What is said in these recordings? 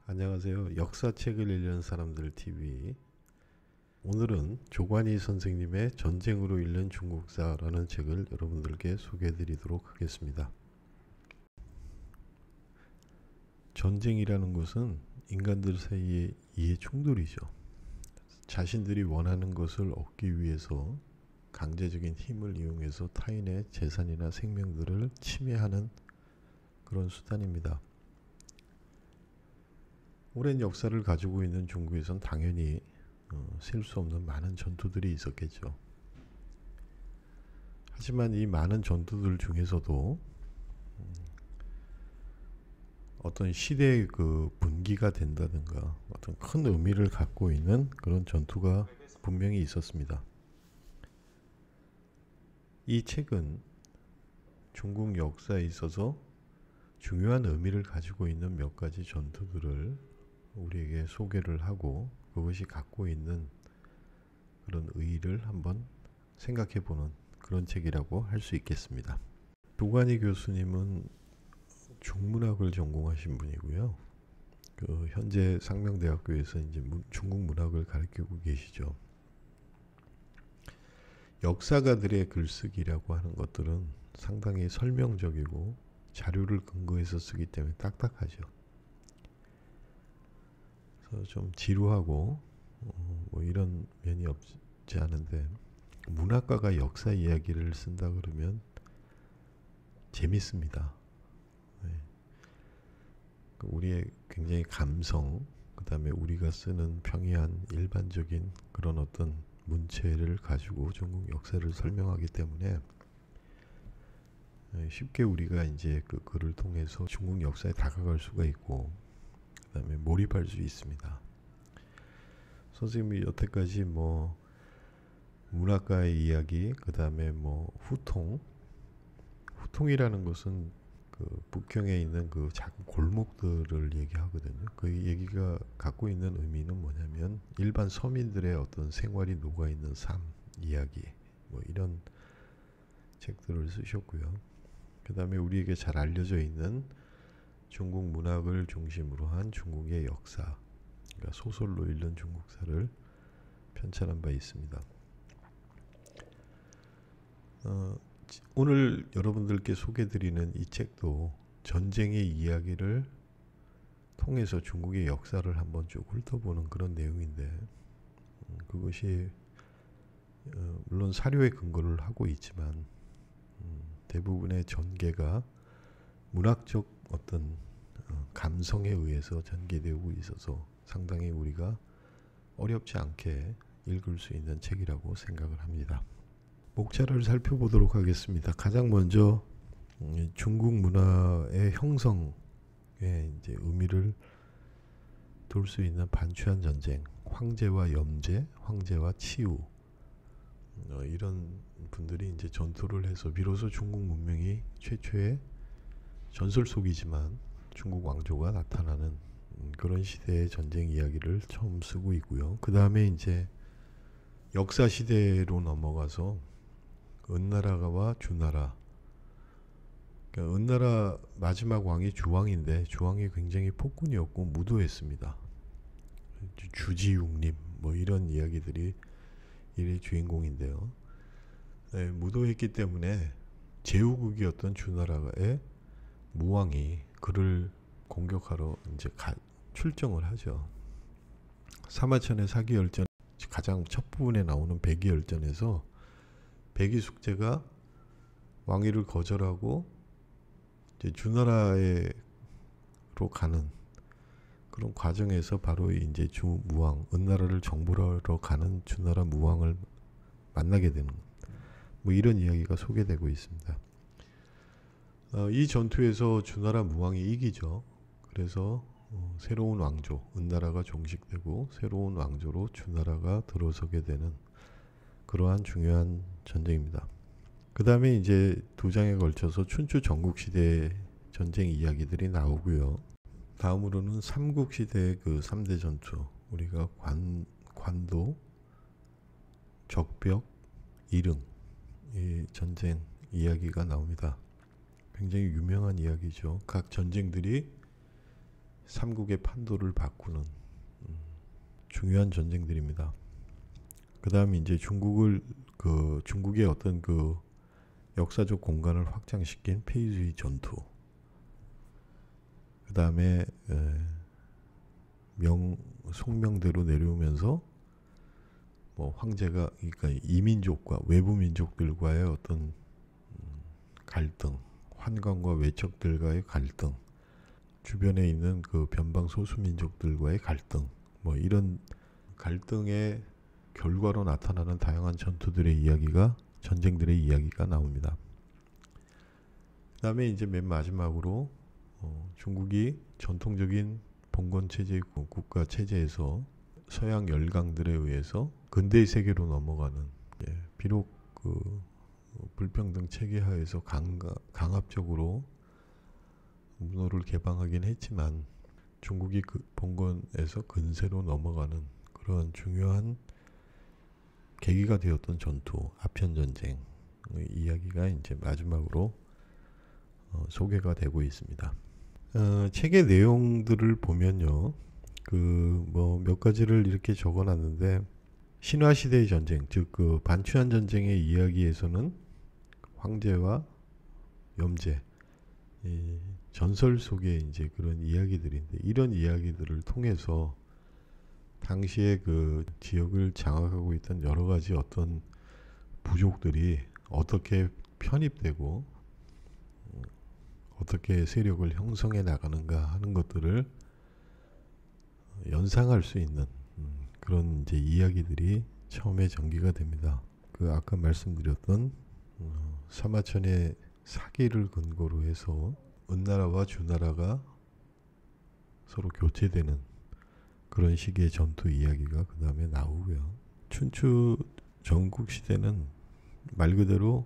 안녕하세요. 역사책을 읽는 사람들 TV. 오늘은 조관희 선생님의 전쟁으로 읽는 중국사라는 책을 여러분들께 소개해 드리도록 하겠습니다. 전쟁이라는 것은 인간들 사이의 이해 충돌이죠. 자신들이 원하는 것을 얻기 위해서 강제적인 힘을 이용해서 타인의 재산이나 생명들을 침해하는 그런 수단입니다. 오랜 역사를 가지고 있는 중국에선 당연히 셀 수 없는 많은 전투들이 있었겠죠. 하지만 이 많은 전투들 중에서도 어떤 시대의 그 분기가 된다든가 어떤 큰 의미를 갖고 있는 그런 전투가 분명히 있었습니다. 이 책은 중국 역사에 있어서 중요한 의미를 가지고 있는 몇 가지 전투들을 우리에게 소개를 하고 그것이 갖고 있는 그런 의의를 한번 생각해 보는 그런 책이라고 할 수 있겠습니다. 조관희 교수님은 중문학을 전공하신 분이고요. 현재 상명대학교에서 이제 중국 문학을 가르치고 계시죠. 역사가들의 글쓰기라고 하는 것들은 상당히 설명적이고 자료를 근거해서 쓰기 때문에 딱딱하죠. 그래서 좀 지루하고 뭐 이런 면이 없지 않은데, 문학가가 역사 이야기를 쓴다 그러면 재밌습니다. 네. 우리의 굉장히 감성, 그 다음에 우리가 쓰는 평이한 일반적인 그런 어떤 문체를 가지고 중국 역사를 설명하기 때문에 쉽게 우리가 이제 그 글을 통해서 중국 역사에 다가갈 수가 있고, 그 다음에 몰입할 수 있습니다. 선생님이 여태까지 뭐 문학가의 이야기, 그 다음에 뭐 후통이라는 것은 그 북경에 있는 그 작은 골목들을 얘기하거든요. 그 얘기가 갖고 있는 의미는 뭐냐면 일반 서민들의 어떤 생활이 녹아있는 삶 이야기, 뭐 이런 책들을 쓰셨고요. 그 다음에 우리에게 잘 알려져 있는 중국 문학을 중심으로 한 중국의 역사, 그러니까 소설로 읽는 중국사를 편찬한 바 있습니다. 오늘 여러분들께 소개드리는 이 책도 전쟁의 이야기를 통해서 중국의 역사를 한번 쭉 훑어보는 그런 내용인데, 그것이 물론 사료에 근거를 하고 있지만 대부분의 전개가 문학적 어떤 감성에 의해서 전개되고 있어서 상당히 우리가 어렵지 않게 읽을 수 있는 책이라고 생각을 합니다. 목차를 살펴보도록 하겠습니다. 가장 먼저 중국 문화의 형성에 이제 의미를 둘 수 있는 반추한 전쟁, 황제와 염제, 황제와 치우, 이런 분들이 이제 전투를 해서 비로소 중국 문명이 최초의 전설 속이지만 중국 왕조가 나타나는 그런 시대의 전쟁 이야기를 처음 쓰고 있고요. 그 다음에 이제 역사 시대로 넘어가서 은나라와 주나라, 그러니까 은나라 마지막 왕이 주왕인데 주왕이 굉장히 폭군이었고 무도했습니다. 주지웅림 뭐 이런 이야기들이 일의 주인공인데요. 네, 무도했기 때문에 제후국이었던 주나라의 무왕이 그를 공격하러 이제 출정을 하죠. 사마천의 사기열전 가장 첫 부분에 나오는 백이열전에서 백이숙제가 왕위를 거절하고 이제 주나라로 가는 그런 과정에서 바로 이제 주무왕, 은나라를 정벌하러 가는 주나라 무왕을 만나게 되는 뭐 이런 이야기가 소개되고 있습니다. 이 전투에서 주나라 무왕이 이기죠. 그래서 새로운 왕조, 은나라가 종식되고 새로운 왕조로 주나라가 들어서게 되는 그러한 중요한 전쟁입니다. 그 다음에 이제 두 장에 걸쳐서 춘추 전국시대 전쟁 이야기들이 나오고요. 다음으로는 삼국시대의 그 3대 전투, 우리가 관도, 적벽, 이릉, 이 전쟁 이야기가 나옵니다. 굉장히 유명한 이야기죠. 각 전쟁들이 삼국의 판도를 바꾸는 중요한 전쟁들입니다. 그 다음에 이제 중국의 어떤 그 역사적 공간을 확장시킨 페이주의 전투. 그 다음에 속명대로 내려오면서 뭐 황제가 그러니까 이민족과 외부 민족들과의 어떤 갈등, 환관과 외척들과의 갈등, 주변에 있는 그 변방 소수 민족들과의 갈등, 뭐 이런 갈등의 결과로 나타나는 다양한 전쟁들의 이야기가 나옵니다. 그다음에 이제 맨 마지막으로 중국이 전통적인 봉건 체제 국가 체제에서 서양 열강들에 의해서 근대의 세계로 넘어가는, 비록 그 불평등 체계 하에서 강압적으로 문호를 개방하긴 했지만 중국이 그 봉건에서 근세로 넘어가는 그런 중요한 계기가 되었던 전투, 아편전쟁의 이야기가 이제 마지막으로 소개가 되고 있습니다. 책의 내용들을 보면요, 그 뭐 몇 가지를 이렇게 적어놨는데, 신화 시대의 전쟁, 즉 그 반추안 전쟁의 이야기에서는 황제와 염제, 이 전설 속의 이제 그런 이야기들인데, 이런 이야기들을 통해서 당시에 그 지역을 장악하고 있던 여러 가지 어떤 부족들이 어떻게 편입되고 어떻게 세력을 형성해 나가는가 하는 것들을 연상할 수 있는 그런 이제 이야기들이 처음에 전개가 됩니다. 그 아까 말씀드렸던 사마천의 사기를 근거로 해서 은나라와 주나라가 서로 교체되는 그런 식의 전투 이야기가 그 다음에 나오고요. 춘추 전국 시대는 말 그대로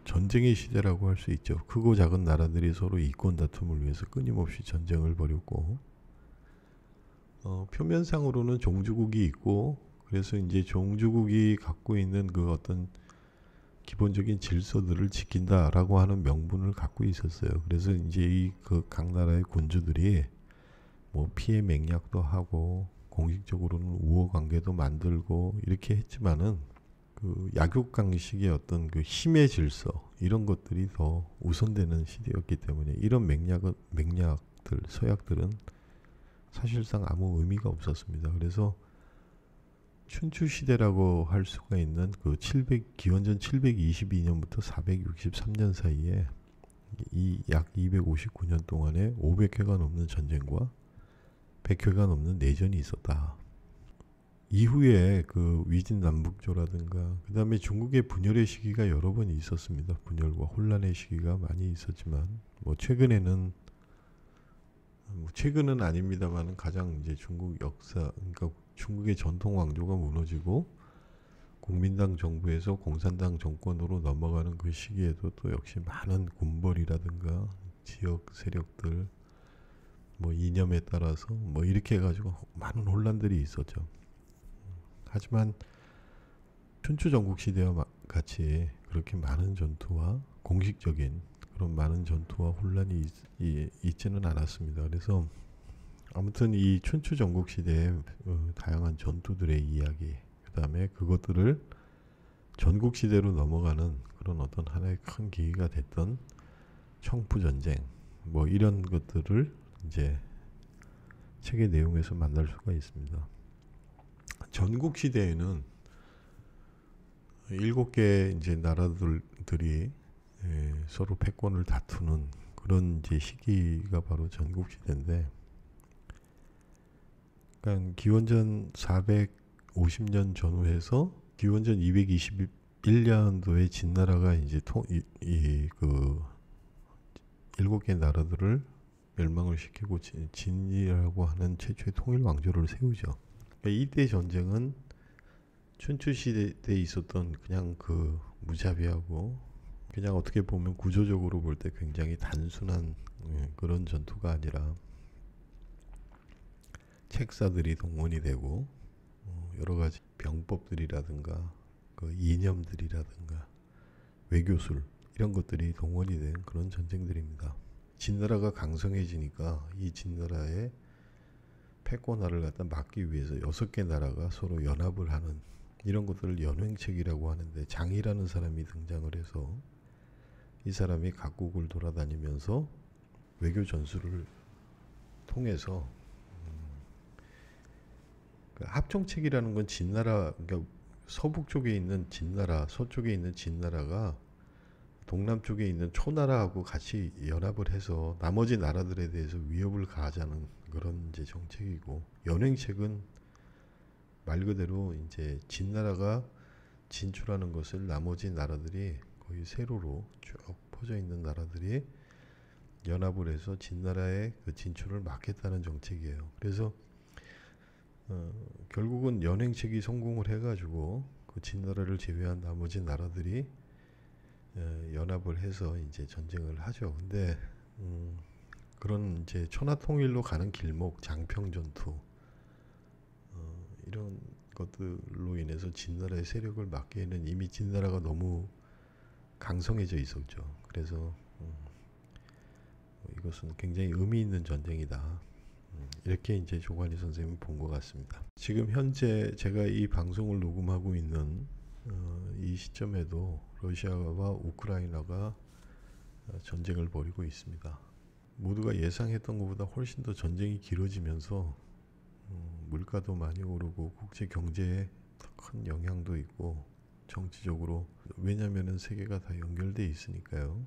전쟁의 시대라고 할 수 있죠. 크고 작은 나라들이 서로 이권 다툼을 위해서 끊임없이 전쟁을 벌였고, 표면상으로는 종주국이 있고, 그래서 이제 종주국이 갖고 있는 그 어떤 기본적인 질서들을 지킨다라고 하는 명분을 갖고 있었어요. 그래서 이제 이 그 각 나라의 군주들이 뭐 피해 맹약도 하고 공식적으로는 우호 관계도 만들고 이렇게 했지만은 그 약육강식의 어떤 그 힘의 질서 이런 것들이 더 우선되는 시대였기 때문에 이런 맥락들 서약들은 사실상 아무 의미가 없었습니다. 그래서 춘추 시대라고 할 수가 있는 그 기원전 722년부터 463년 사이에 이 약 259년 동안에 500회가 넘는 전쟁과 100회가 넘는 내전이 있었다. 이후에 그 위진남북조라든가 그 다음에 중국의 분열의 시기가 여러 번 있었습니다. 분열과 혼란의 시기가 많이 있었지만 뭐 최근은 아닙니다만은 가장 이제 중국 역사, 그러니까 중국의 전통 왕조가 무너지고 국민당 정부에서 공산당 정권으로 넘어가는 그 시기에도 또 역시 많은 군벌이라든가 지역 세력들 뭐 이념에 따라서 뭐 이렇게 해가지고 많은 혼란들이 있었죠. 하지만 춘추 전국 시대와 같이 그렇게 많은 전투와 공식적인 그런 많은 전투와 혼란이 있지는 않았습니다. 그래서 아무튼 이 춘추 전국 시대의 다양한 전투들의 이야기, 그 다음에 그것들을 전국 시대로 넘어가는 그런 어떤 하나의 큰 계기가 됐던 청푸 전쟁, 뭐 이런 것들을 이제 책의 내용에서 만날 수가 있습니다. 전국 시대에는 7개 이제 나라들이 서로 패권을 다투는 그런 이제 시기가 바로 전국 시대인데, 그러니까 기원전 450년 전후해서 기원전 221년도에 진나라가 이제 그 7개 나라들을 멸망을 시키고 진이라고 하는 최초의 통일 왕조를 세우죠. 그러니까 이때 전쟁은 춘추 시대에 있었던 그냥 그 무자비하고 그냥 어떻게 보면 구조적으로 볼 때 굉장히 단순한 그런 전투가 아니라 책사들이 동원이 되고 여러 가지 병법들이라든가 그 이념들이라든가 외교술 이런 것들이 동원이 된 그런 전쟁들입니다. 진나라가 강성해지니까 이 진나라의 패권화를 갖다 막기 위해서 6개 나라가 서로 연합을 하는 이런 것들을 연횡책이라고 하는데, 장이라는 사람이 등장을 해서 이 사람이 각국을 돌아다니면서 외교 전술을 통해서 그 합종책이라는 건 진나라, 그러니까 서북 쪽에 있는 진나라, 서쪽에 있는 진나라가 동남쪽에 있는 초나라하고 같이 연합을 해서 나머지 나라들에 대해서 위협을 가하자는 그런 이제 정책이고, 연횡책은 말 그대로 이제 진나라가 진출하는 것을 나머지 나라들이 거의 세로로 쭉 퍼져 있는 나라들이 연합을 해서 진나라의 그 진출을 막겠다는 정책이에요. 그래서 결국은 연횡책이 성공을 해가지고 그 진나라를 제외한 나머지 나라들이 연합을 해서 이제 전쟁을 하죠. 근데 그런 이제 천하통일로 가는 길목, 장평전투 이런 것들로 인해서 진나라의 세력을 막기에는 이미 진나라가 너무 강성해져 있었죠. 그래서 이것은 굉장히 의미 있는 전쟁이다. 이렇게 이제 조관희 선생님이 본 것 같습니다. 지금 현재 제가 이 방송을 녹음하고 있는 이 시점에도 러시아와 우크라이나가 전쟁을 벌이고 있습니다. 모두가 예상했던 것보다 훨씬 더 전쟁이 길어지면서 물가도 많이 오르고 국제 경제에 큰 영향도 있고, 정치적으로, 왜냐하면 세계가 다 연결돼 있으니까요.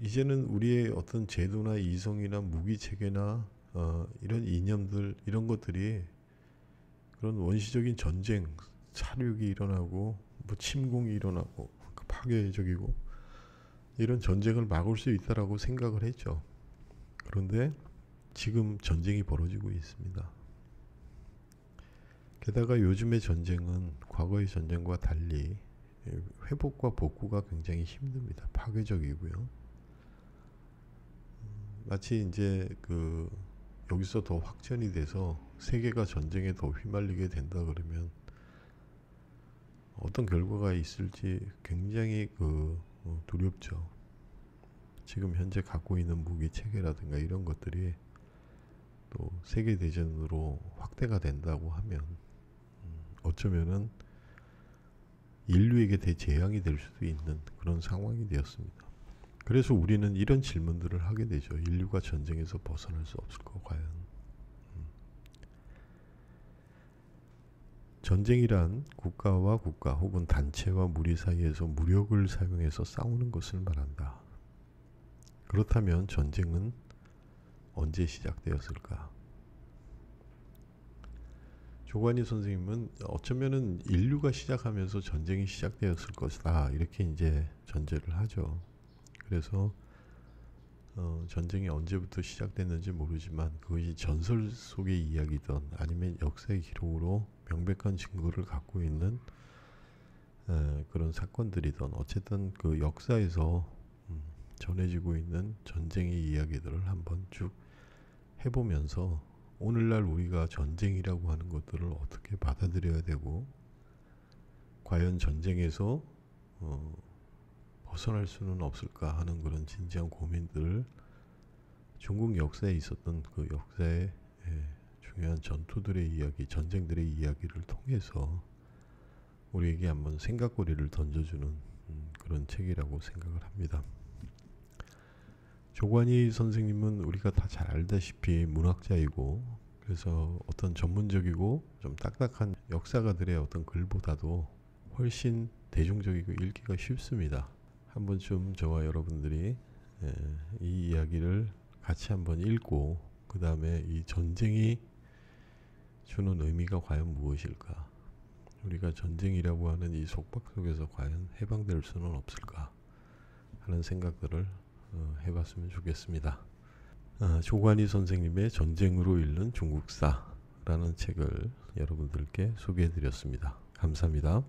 이제는 우리의 어떤 제도나 이성이나 무기 체계나 이런 이념들, 이런 것들이 그런 원시적인 전쟁, 사륙이 일어나고 뭐 침공이 일어나고 파괴적이고 이런 전쟁을 막을 수 있다라고 생각을 했죠. 그런데 지금 전쟁이 벌어지고 있습니다. 게다가 요즘의 전쟁은 과거의 전쟁과 달리 회복과 복구가 굉장히 힘듭니다. 파괴적이고요. 마치 이제 여기서 더 확전이 돼서 세계가 전쟁에 더 휘말리게 된다 그러면 어떤 결과가 있을지 굉장히 두렵죠. 지금 현재 갖고 있는 무기 체계라든가 이런 것들이 또 세계 대전으로 확대가 된다고 하면 어쩌면은 인류에게 대재앙이 될 수도 있는 그런 상황이 되었습니다. 그래서 우리는 이런 질문들을 하게 되죠. 인류가 전쟁에서 벗어날 수 없을까 과연? 전쟁이란 국가와 국가 혹은 단체와 무리 사이에서 무력을 사용해서 싸우는 것을 말한다. 그렇다면 전쟁은 언제 시작되었을까? 조관희 선생님은 어쩌면은 인류가 시작하면서 전쟁이 시작되었을 것이다, 이렇게 이제 전제를 하죠. 그래서 전쟁이 언제부터 시작됐는지 모르지만 그것이 전설 속의 이야기든 아니면 역사의 기록으로 명백한 증거를 갖고 있는 그런 사건들이든 어쨌든 그 역사에서 전해지고 있는 전쟁의 이야기들을 한번 쭉 해보면서 오늘날 우리가 전쟁이라고 하는 것들을 어떻게 받아들여야 되고, 과연 전쟁에서 벗어날 수는 없을까 하는 그런 진지한 고민들을 중국 역사에 있었던 그 역사의 중요한 전투들의 이야기, 전쟁들의 이야기를 통해서 우리에게 한번 생각거리를 던져주는 그런 책이라고 생각을 합니다. 조관희 선생님은 우리가 다 잘 알다시피 문학자이고, 그래서 어떤 전문적이고 좀 딱딱한 역사가들의 어떤 글보다도 훨씬 대중적이고 읽기가 쉽습니다. 한 번쯤 저와 여러분들이 이 이야기를 같이 한번 읽고 그 다음에 이 전쟁이 주는 의미가 과연 무엇일까, 우리가 전쟁이라고 하는 이 속박 속에서 과연 해방될 수는 없을까 하는 생각들을 해봤으면 좋겠습니다. 조관희 선생님의 전쟁으로 읽는 중국사라는 책을 여러분들께 소개해드렸습니다. 감사합니다.